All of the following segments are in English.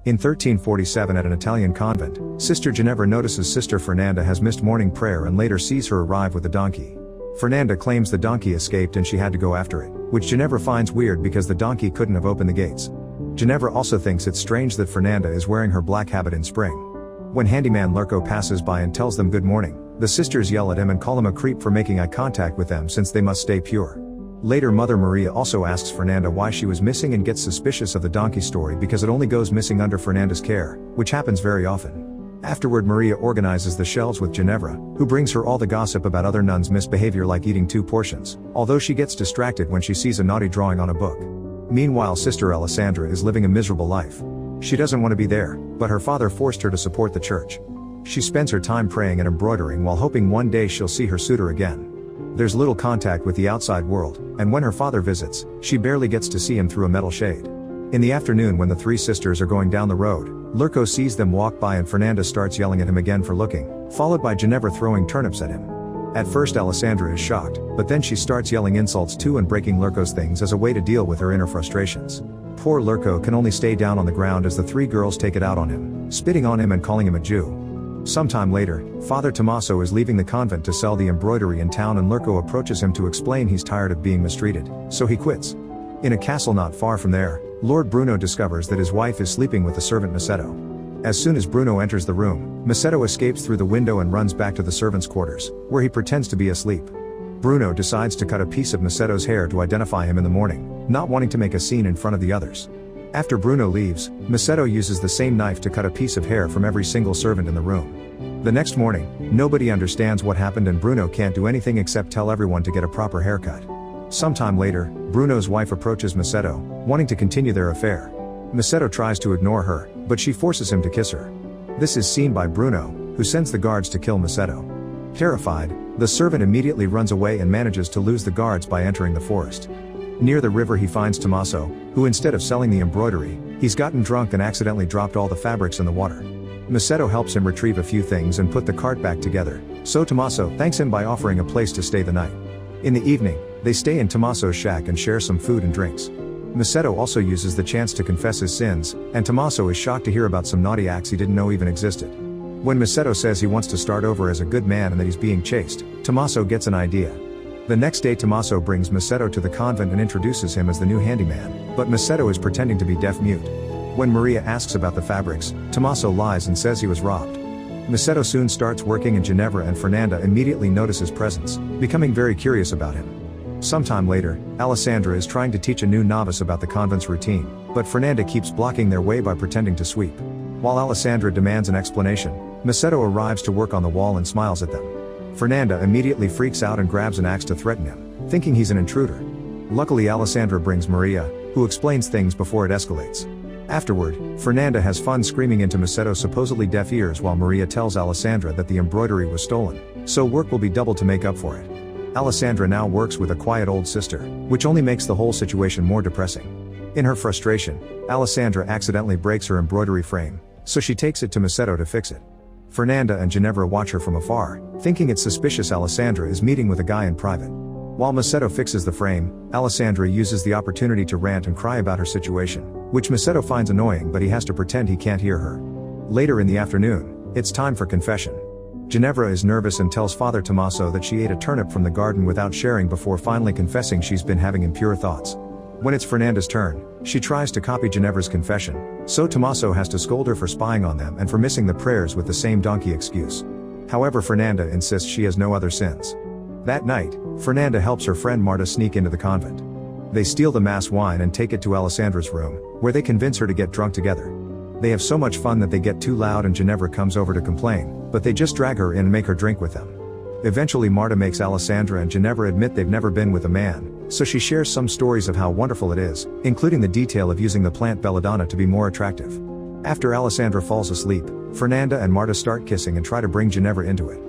In 1347 at an Italian convent, Sister Ginevra notices Sister Fernanda has missed morning prayer and later sees her arrive with a donkey. Fernanda claims the donkey escaped and she had to go after it, which Ginevra finds weird because the donkey couldn't have opened the gates. Ginevra also thinks it's strange that Fernanda is wearing her black habit in spring. When handyman Lurko passes by and tells them good morning, the sisters yell at him and call him a creep for making eye contact with them since they must stay pure. Later Mother Maria also asks Fernanda why she was missing and gets suspicious of the donkey story because it only goes missing under Fernanda's care, which happens very often. Afterward Maria organizes the shelves with Ginevra, who brings her all the gossip about other nuns' misbehavior like eating 2 portions, although she gets distracted when she sees a naughty drawing on a book. Meanwhile Sister Alessandra is living a miserable life. She doesn't want to be there, but her father forced her to support the church. She spends her time praying and embroidering while hoping one day she'll see her suitor again. There's little contact with the outside world, and when her father visits, she barely gets to see him through a metal shade. In the afternoon when the 3 sisters are going down the road, Lurko sees them walk by and Fernanda starts yelling at him again for looking, followed by Ginevra throwing turnips at him. At first Alessandra is shocked, but then she starts yelling insults too and breaking Lurko's things as a way to deal with her inner frustrations. Poor Lurko can only stay down on the ground as the 3 girls take it out on him, spitting on him and calling him a Jew. Sometime later, Father Tommaso is leaving the convent to sell the embroidery in town and Lurko approaches him to explain he's tired of being mistreated, so he quits. In a castle not far from there, Lord Bruno discovers that his wife is sleeping with the servant Massetto. As soon as Bruno enters the room, Massetto escapes through the window and runs back to the servants' quarters, where he pretends to be asleep. Bruno decides to cut a piece of Massetto's hair to identify him in the morning, not wanting to make a scene in front of the others. After Bruno leaves, Massetto uses the same knife to cut a piece of hair from every single servant in the room. The next morning, nobody understands what happened and Bruno can't do anything except tell everyone to get a proper haircut. Sometime later, Bruno's wife approaches Massetto, wanting to continue their affair. Massetto tries to ignore her, but she forces him to kiss her. This is seen by Bruno, who sends the guards to kill Massetto. Terrified, the servant immediately runs away and manages to lose the guards by entering the forest. Near the river he finds Tommaso, who instead of selling the embroidery, he's gotten drunk and accidentally dropped all the fabrics in the water. Massetto helps him retrieve a few things and put the cart back together, so Tommaso thanks him by offering a place to stay the night. In the evening, they stay in Tommaso's shack and share some food and drinks. Massetto also uses the chance to confess his sins, and Tommaso is shocked to hear about some naughty acts he didn't know even existed. When Massetto says he wants to start over as a good man and that he's being chased, Tommaso gets an idea. The next day Tommaso brings Massetto to the convent and introduces him as the new handyman, but Massetto is pretending to be deaf-mute. When Maria asks about the fabrics, Tommaso lies and says he was robbed. Massetto soon starts working and Ginevra and Fernanda immediately notice his presence, becoming very curious about him. Sometime later, Alessandra is trying to teach a new novice about the convent's routine, but Fernanda keeps blocking their way by pretending to sweep. While Alessandra demands an explanation, Massetto arrives to work on the wall and smiles at them. Fernanda immediately freaks out and grabs an axe to threaten him, thinking he's an intruder. Luckily Alessandra brings Maria, who explains things before it escalates. Afterward, Fernanda has fun screaming into Massetto's supposedly deaf ears while Maria tells Alessandra that the embroidery was stolen, so work will be doubled to make up for it. Alessandra now works with a quiet old sister, which only makes the whole situation more depressing. In her frustration, Alessandra accidentally breaks her embroidery frame, so she takes it to Massetto to fix it. Fernanda and Ginevra watch her from afar, thinking it's suspicious Alessandra is meeting with a guy in private. While Massetto fixes the frame, Alessandra uses the opportunity to rant and cry about her situation, which Massetto finds annoying but he has to pretend he can't hear her. Later in the afternoon, it's time for confession. Ginevra is nervous and tells Father Tommaso that she ate a turnip from the garden without sharing before finally confessing she's been having impure thoughts. When it's Fernanda's turn, she tries to copy Ginevra's confession, so Tommaso has to scold her for spying on them and for missing the prayers with the same donkey excuse. However, Fernanda insists she has no other sins. That night, Fernanda helps her friend Marta sneak into the convent. They steal the mass wine and take it to Alessandra's room, where they convince her to get drunk together. They have so much fun that they get too loud and Ginevra comes over to complain, but they just drag her in and make her drink with them. Eventually Marta makes Alessandra and Ginevra admit they've never been with a man, so she shares some stories of how wonderful it is, including the detail of using the plant belladonna to be more attractive. After Alessandra falls asleep, Fernanda and Marta start kissing and try to bring Ginevra into it.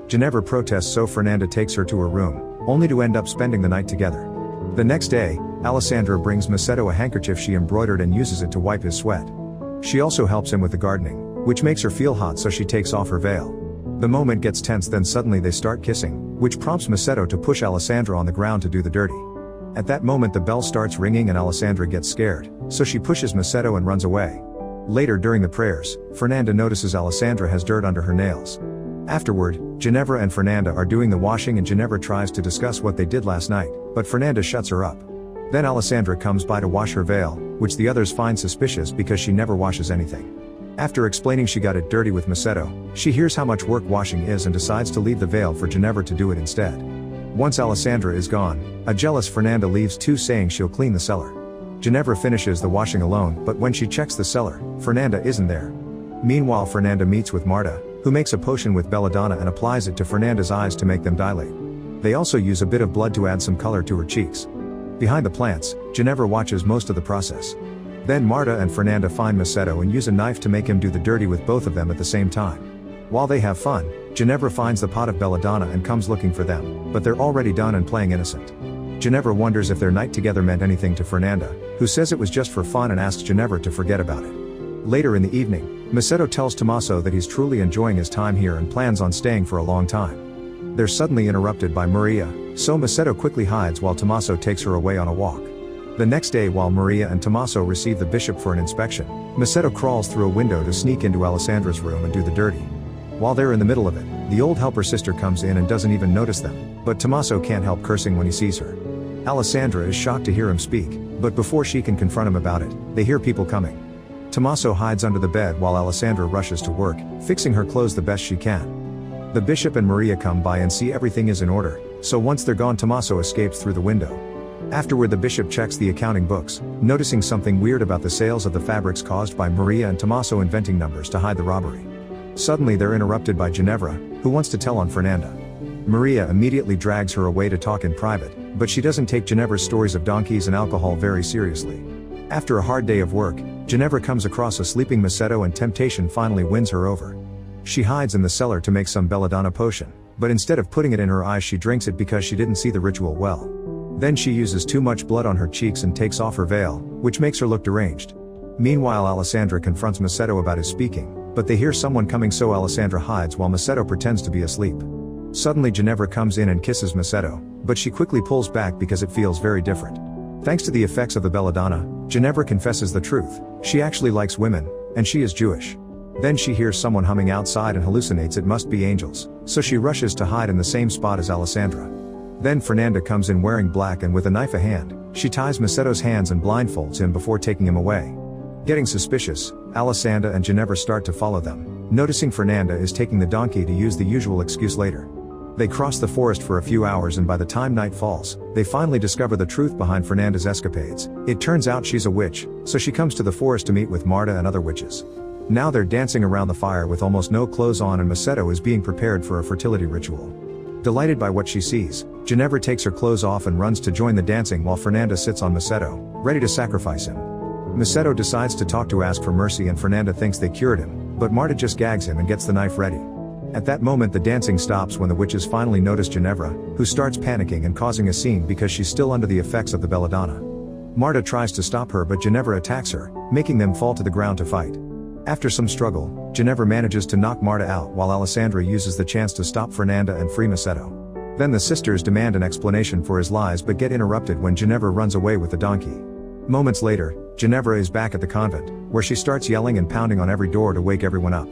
Ginevra protests, so Fernanda takes her to her room, only to end up spending the night together. The next day, Alessandra brings Massetto a handkerchief she embroidered and uses it to wipe his sweat. She also helps him with the gardening, which makes her feel hot, so she takes off her veil. The moment gets tense, then suddenly they start kissing, which prompts Massetto to push Alessandra on the ground to do the dirty. At that moment the bell starts ringing and Alessandra gets scared, so she pushes Massetto and runs away. Later during the prayers, Fernanda notices Alessandra has dirt under her nails. Afterward, Ginevra and Fernanda are doing the washing and Ginevra tries to discuss what they did last night, but Fernanda shuts her up. Then Alessandra comes by to wash her veil, which the others find suspicious because she never washes anything. After explaining she got it dirty with Massetto, she hears how much work washing is and decides to leave the veil for Ginevra to do it instead. Once Alessandra is gone, a jealous Fernanda leaves too, saying she'll clean the cellar. Ginevra finishes the washing alone, but when she checks the cellar, Fernanda isn't there. Meanwhile, Fernanda meets with Marta, who makes a potion with belladonna and applies it to Fernanda's eyes to make them dilate. They also use a bit of blood to add some color to her cheeks. Behind the plants, Ginevra watches most of the process. Then Marta and Fernanda find Massetto and use a knife to make him do the dirty with both of them at the same time. While they have fun, Ginevra finds the pot of belladonna and comes looking for them, but they're already done and playing innocent. Ginevra wonders if their night together meant anything to Fernanda, who says it was just for fun and asks Ginevra to forget about it. Later in the evening, Massetto tells Tommaso that he's truly enjoying his time here and plans on staying for a long time. They're suddenly interrupted by Maria, so Massetto quickly hides while Tommaso takes her away on a walk. The next day, while Maria and Tommaso receive the bishop for an inspection, Massetto crawls through a window to sneak into Alessandra's room and do the dirty. While they're in the middle of it, the old helper sister comes in and doesn't even notice them, but Tommaso can't help cursing when he sees her. Alessandra is shocked to hear him speak, but before she can confront him about it, they hear people coming. Tommaso hides under the bed while Alessandra rushes to work, fixing her clothes the best she can. The bishop and Maria come by and see everything is in order, so once they're gone, Tommaso escapes through the window. Afterward, the bishop checks the accounting books, noticing something weird about the sales of the fabrics caused by Maria and Tommaso inventing numbers to hide the robbery. Suddenly they're interrupted by Ginevra, who wants to tell on Fernanda. Maria immediately drags her away to talk in private, but she doesn't take Ginevra's stories of donkeys and alcohol very seriously. After a hard day of work, Ginevra comes across a sleeping Massetto and temptation finally wins her over. She hides in the cellar to make some belladonna potion, but instead of putting it in her eyes, she drinks it because she didn't see the ritual well. Then she uses too much blood on her cheeks and takes off her veil, which makes her look deranged. Meanwhile, Alessandra confronts Massetto about his speaking, but they hear someone coming, so Alessandra hides while Massetto pretends to be asleep. Suddenly Ginevra comes in and kisses Massetto, but she quickly pulls back because it feels very different. Thanks to the effects of the belladonna, Ginevra confesses the truth. She actually likes women, and she is Jewish. Then she hears someone humming outside and hallucinates it must be angels, so she rushes to hide in the same spot as Alessandra. Then Fernanda comes in wearing black and with a knife a hand, she ties Massetto's hands and blindfolds him before taking him away. Getting suspicious, Alessandra and Ginevra start to follow them, noticing Fernanda is taking the donkey to use the usual excuse later. They cross the forest for a few hours, and by the time night falls, they finally discover the truth behind Fernanda's escapades. It turns out she's a witch, so she comes to the forest to meet with Marta and other witches. Now they're dancing around the fire with almost no clothes on, and Massetto is being prepared for a fertility ritual. Delighted by what she sees, Ginevra takes her clothes off and runs to join the dancing while Fernanda sits on Massetto, ready to sacrifice him. Massetto decides to talk to ask for mercy, and Fernanda thinks they cured him, but Marta just gags him and gets the knife ready. At that moment the dancing stops when the witches finally notice Ginevra, who starts panicking and causing a scene because she's still under the effects of the belladonna. Marta tries to stop her, but Ginevra attacks her, making them fall to the ground to fight. After some struggle, Ginevra manages to knock Marta out while Alessandra uses the chance to stop Fernanda and free Massetto. Then the sisters demand an explanation for his lies but get interrupted when Ginevra runs away with the donkey. Moments later, Ginevra is back at the convent, where she starts yelling and pounding on every door to wake everyone up.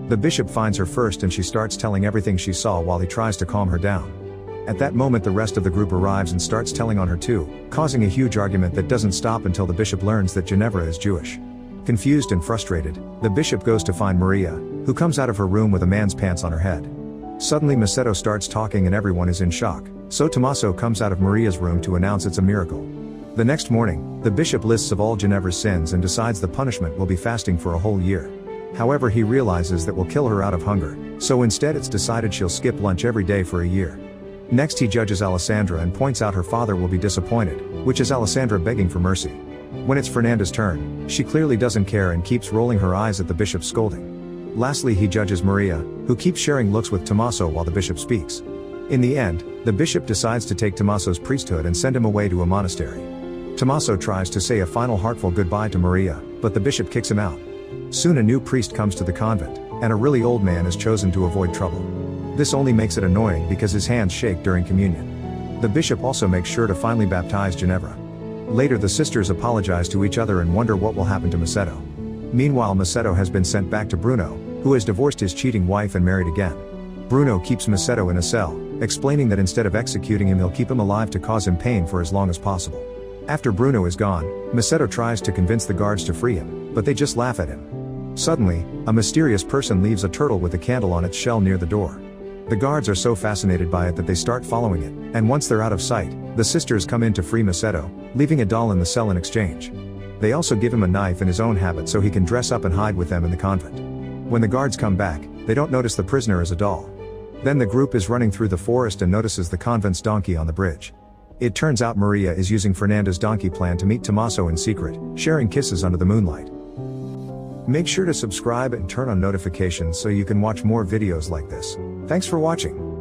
The bishop finds her first and she starts telling everything she saw while he tries to calm her down. At that moment the rest of the group arrives and starts telling on her too, causing a huge argument that doesn't stop until the bishop learns that Ginevra is Jewish. Confused and frustrated, the bishop goes to find Maria, who comes out of her room with a man's pants on her head. Suddenly Massetto starts talking and everyone is in shock, so Tommaso comes out of Maria's room to announce it's a miracle. The next morning, the bishop lists of all Ginevra's sins and decides the punishment will be fasting for a whole year. However, he realizes that will kill her out of hunger, so instead it's decided she'll skip lunch every day for a year. Next he judges Alessandra and points out her father will be disappointed, which is Alessandra begging for mercy. When it's Fernanda's turn, she clearly doesn't care and keeps rolling her eyes at the bishop's scolding. Lastly he judges Maria, who keeps sharing looks with Tommaso while the bishop speaks. In the end, the bishop decides to take Tommaso's priesthood and send him away to a monastery. Tommaso tries to say a final heartful goodbye to Maria, but the bishop kicks him out. Soon a new priest comes to the convent, and a really old man is chosen to avoid trouble. This only makes it annoying because his hands shake during communion. The bishop also makes sure to finally baptize Ginevra. Later the sisters apologize to each other and wonder what will happen to Massetto. Meanwhile, Massetto has been sent back to Bruno, who has divorced his cheating wife and married again. Bruno keeps Massetto in a cell, explaining that instead of executing him, he'll keep him alive to cause him pain for as long as possible. After Bruno is gone, Massetto tries to convince the guards to free him, but they just laugh at him. Suddenly, a mysterious person leaves a turtle with a candle on its shell near the door. The guards are so fascinated by it that they start following it, and once they're out of sight, the sisters come in to free Massetto, leaving a doll in the cell in exchange. They also give him a knife in his own habit so he can dress up and hide with them in the convent. When the guards come back, they don't notice the prisoner as a doll. Then the group is running through the forest and notices the convent's donkey on the bridge. It turns out Maria is using Fernanda's donkey plan to meet Tommaso in secret, sharing kisses under the moonlight. Make sure to subscribe and turn on notifications so you can watch more videos like this. Thanks for watching.